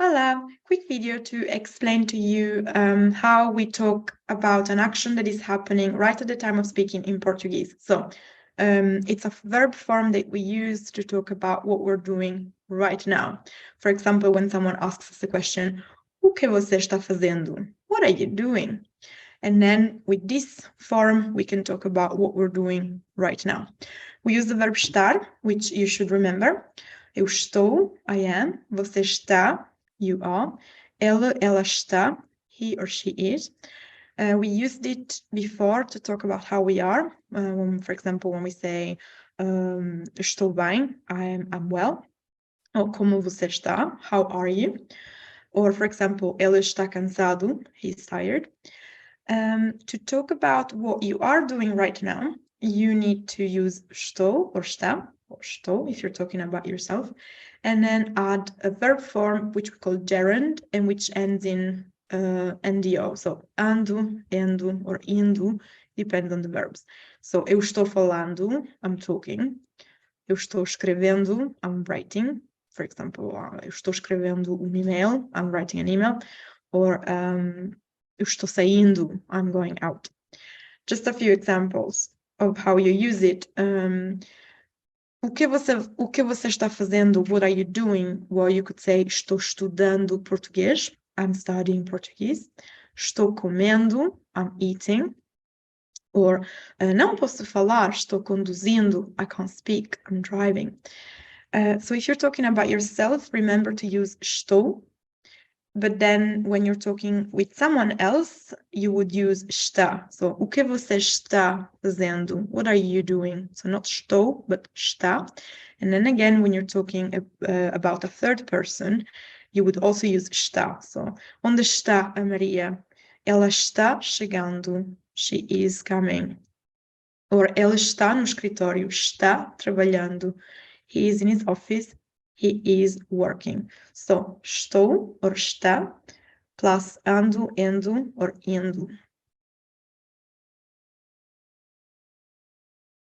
Olá, quick video to explain to you how we talk about an action that is happening right at the time of speaking in Portuguese. So it's a verb form that we use to talk about what we're doing right now. For example, when someone asks us a question, o que você está fazendo? What are you doing? And then with this form, we can talk about what we're doing right now. We use the verb estar, which you should remember. Eu estou, I am. Você está, you are. Ela está, he or she is. We used it before to talk about how we are. For example, when we say estou bem, I'm well. Or como você está, how are you? Or for example, ele está cansado, he's tired. To talk about what you are doing right now, you need to use estou or está, or estou if you're talking about yourself, and then add a verb form which we call gerund and which ends in NDO. So ando, endo, or indo, depends on the verbs. So eu estou falando, I'm talking. Eu estou escrevendo, I'm writing. For example, eu estou escrevendo email, I'm writing an email. Or eu estou saindo, I'm going out. Just a few examples of how you use it. O que você está fazendo? What are you doing? Well, you could say estou estudando português, I'm studying Portuguese. Estou comendo, I'm eating. Or não posso falar, estou conduzindo, I can't speak, I'm driving. So if you're talking about yourself, remember to use estou. But then when you're talking with someone else, you would use está. So, o que você está fazendo? What are you doing? So not estou, but está. And then again, when you're talking about a third person, you would also use está. So, onde está a Maria? Ela está chegando. She is coming. Or ela está no escritório. Está trabalhando. He is in his office. He is working. So, estou or está plus ando, endo or indo.